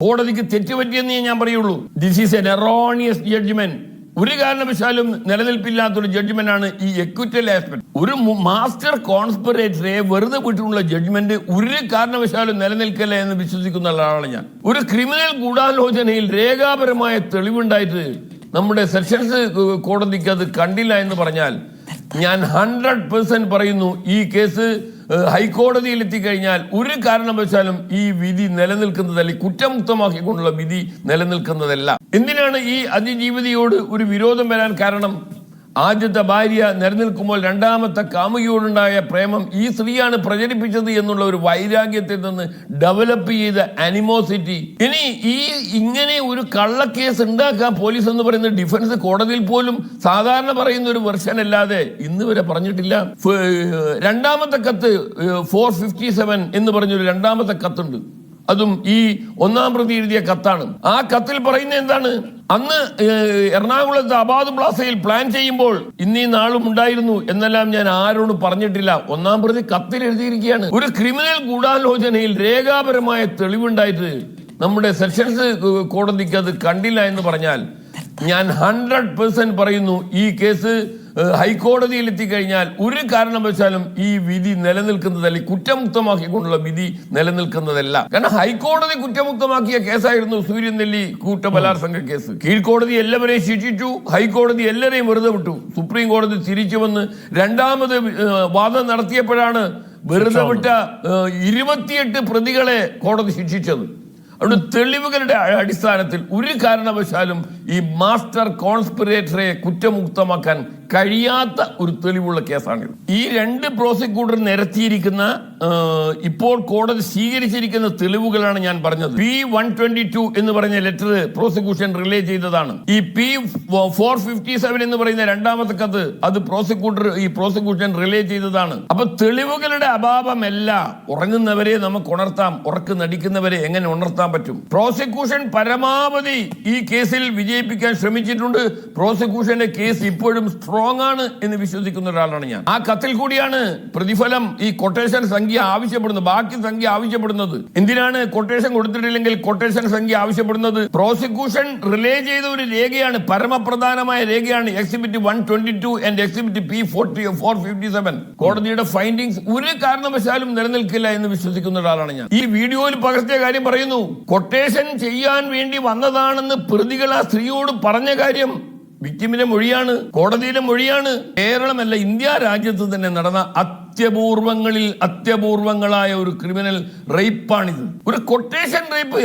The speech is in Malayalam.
കോടതിക്ക് തെറ്റുപറ്റിയെന്നേ ഞാൻ പറയുള്ളൂ. This is an erroneous judgement. ഒരു കാരണവശാലും നിലനിൽപ്പില്ലാത്തൊരു ജഡ്ജ്മെന്റ് ആണ് ഈ എക്വിറ്റൽ ആസ്പെക്ട്. ഒരു മാസ്റ്റർ കോൺസ്പിറേറ്ററെ വെറുതെ വിട്ടിട്ടുള്ള ജഡ്ജ്മെന്റ് ഒരു കാരണവശാലും നിലനിൽക്കില്ല എന്ന് വിശ്വസിക്കുന്ന ആളാണ് ഞാൻ. ഒരു ക്രിമിനൽ ഗൂഢാലോചനയിൽ രേഖാപരമായ തെളിവുണ്ടായിട്ട് നമ്മുടെ സെഷൻസ് കോടതിക്ക് അത് കണ്ടില്ല എന്ന് പറഞ്ഞാൽ ഞാൻ 100% പറയുന്നു, ഈ കേസ് ഹൈക്കോടതിയിൽ എത്തിക്കഴിഞ്ഞാൽ ഒരു കാരണവശാലും ഈ വിധി നിലനിൽക്കുന്നതല്ല, കുറ്റമുക്തമാക്കിക്കൊണ്ടുള്ള വിധി നിലനിൽക്കുന്നതല്ല. എന്തിനാണ് ഈ അതിജീവിതയോട് ഒരു വിരോധം വരാൻ കാരണം? ആദ്യത്തെ ഭാര്യ നിലനിൽക്കുമ്പോൾ രണ്ടാമത്തെ കാമുകിയോടുണ്ടായ പ്രേമം ഈ സ്ത്രീയാണ് പ്രചരിപ്പിച്ചത് എന്നുള്ള ഒരു വൈരാഗ്യത്തിൽ നിന്ന് ഡെവലപ്പ് ചെയ്ത അനിമോസിറ്റി. ഇനി ഇങ്ങനെ ഒരു കള്ളക്കേസ് ഉണ്ടാക്കാൻ പോലീസ് എന്ന് പറയുന്ന ഡിഫൻസ് കോടതിയിൽ പോലും സാധാരണ പറയുന്ന ഒരു വെർഷൻ അല്ലാതെ ഇന്ന് വരെ പറഞ്ഞിട്ടില്ല. രണ്ടാമത്തെ കത്ത് 457 എന്ന് പറഞ്ഞൊരു രണ്ടാമത്തെ കത്തുണ്ട്. അതും ഈ ഒന്നാം പ്രതി എഴുതിയ കത്താണ്. ആ കത്തിൽ പറയുന്നത് എന്താണ്? അന്ന് എറണാകുളത്ത് അബാദ് പ്ലാസയിൽ പ്ലാൻ ചെയ്യുമ്പോൾ ഇന്നീ നാളും ഉണ്ടായിരുന്നു എന്നെല്ലാം ഞാൻ ആരോടും പറഞ്ഞിട്ടില്ല. ഒന്നാം പ്രതി കത്തിൽ എഴുതിയിരിക്കുകയാണ്. ഒരു ക്രിമിനൽ ഗൂഢാലോചനയിൽ രേഖാപരമായ തെളിവുണ്ടായിട്ട് നമ്മുടെ സെഷൻസ് കോടതിക്ക് അത് കണ്ടില്ല എന്ന് പറഞ്ഞാൽ ഞാൻ 100% പറയുന്നു, ഈ കേസ് ഹൈക്കോടതിയിൽ എത്തിക്കഴിഞ്ഞാൽ ഒരു കാരണവശാലും ഈ വിധി നിലനിൽക്കുന്നതല്ല, കുറ്റമുക്തമാക്കിക്കൊണ്ടുള്ള വിധി നിലനിൽക്കുന്നതല്ല. കാരണം ഹൈക്കോടതി കുറ്റമുക്തമാക്കിയ കേസായിരുന്നു സൂര്യനെല്ലി കൂട്ടബലാത്സംഗ കേസ്. കീഴ്ക്കോടതി എല്ലാവരെയും ശിക്ഷിച്ചു, ഹൈക്കോടതി എല്ലാവരെയും വെറുതെ വിട്ടു. സുപ്രീം കോടതി തിരിച്ചു വന്ന് രണ്ടാമത് വാദം നടത്തിയപ്പോഴാണ് വെറുതെ വിട്ട 28 പ്രതികളെ കോടതി ശിക്ഷിച്ചത്. അതുകൊണ്ട് തെളിവുകളുടെ അടിസ്ഥാനത്തിൽ ഒരു കാരണവശാലും ഈ മാസ്റ്റർ കോൺസ്പിറേറ്ററെ കുറ്റമുക്തമാക്കാൻ കഴിയാത്ത ഒരു തെളിവുള്ള കേസാണിത്. ഈ രണ്ട് പ്രോസിക്യൂട്ടർ നിരത്തിയിരിക്കുന്ന ഇപ്പോൾ കോടതി സ്വീകരിച്ചിരിക്കുന്ന തെളിവുകളാണ് ഞാൻ പറഞ്ഞത്. P-122 എന്ന് പറഞ്ഞ ലെറ്റർ പ്രോസിക്യൂഷൻ റിലേ ചെയ്തതാണ്. ഈ P-457 എന്ന് പറയുന്ന രണ്ടാമത്തെ കത്ത് അത് പ്രോസിക്യൂഷൻ റിലേ ചെയ്തതാണ്. അപ്പൊ തെളിവുകളുടെ അഭാവമല്ല, ഉറങ്ങുന്നവരെ നമുക്ക് ഉണർത്താം, ഉറക്ക് നടിക്കുന്നവരെ എങ്ങനെ ഉണർത്താൻ പറ്റും? പ്രോസിക്യൂഷൻ പരമാവധി ഈ കേസിൽ വിജയിപ്പിക്കാൻ ശ്രമിച്ചിട്ടുണ്ട്. പ്രോസിക്യൂഷന്റെ കേസ് ഇപ്പോഴും സ്ട്രോങ് ആണ് എന്ന് വിശ്വസിക്കുന്ന ഒരാളാണ് ഞാൻ. ആ കത്തിൽ കൂടിയാണ് പ്രതിഫലം ഈ കൊട്ടേഷൻ സംഖ്യ ആവശ്യപ്പെടുന്നത്, ബാക്കി സംഖ്യ ആവശ്യപ്പെടുന്നത്. എന്തിനാണ് കൊട്ടേഷൻ കൊടുത്തിട്ടില്ലെങ്കിൽ കൊട്ടേഷൻ സംഖ്യ ആവശ്യപ്പെടുന്നത്? പ്രോസിക്യൂഷൻ റിലേ ചെയ്ത ഒരു രേഖയാണ്, പരമപ്രധാനമായ രേഖയാണ് എക്സിബിറ്റ് 122 ആൻഡ് എക്സിബിറ്റ് P-457. കോടതിയുടെ ഫൈൻഡിങ്സ് ഒരു കാരണവശാലും നിലനിൽക്കില്ല എന്ന് വിശ്വസിക്കുന്ന ഒരാളാണ് ഞാൻ. ഈ വീഡിയോയിൽ പകർത്തിയ കാര്യം പറയുന്നു, കൊട്ടേഷൻ ചെയ്യാൻ വേണ്ടി വന്നതാണെന്ന് പ്രതികൾ ആ സ്ത്രീയോട് പറഞ്ഞ കാര്യം വിക്ടിമിന്റെ മൊഴിയാണ്, കോടതിയിലെ മൊഴിയാണ്. കേരളമല്ല, ഇന്ത്യ രാജ്യത്ത് തന്നെ നടന്ന അത്യപൂർവങ്ങളായ ഒരു ക്രിമിനൽ റേപ്പാണിത്. ഒരു കൊട്ടേഷൻ റേപ്പ്.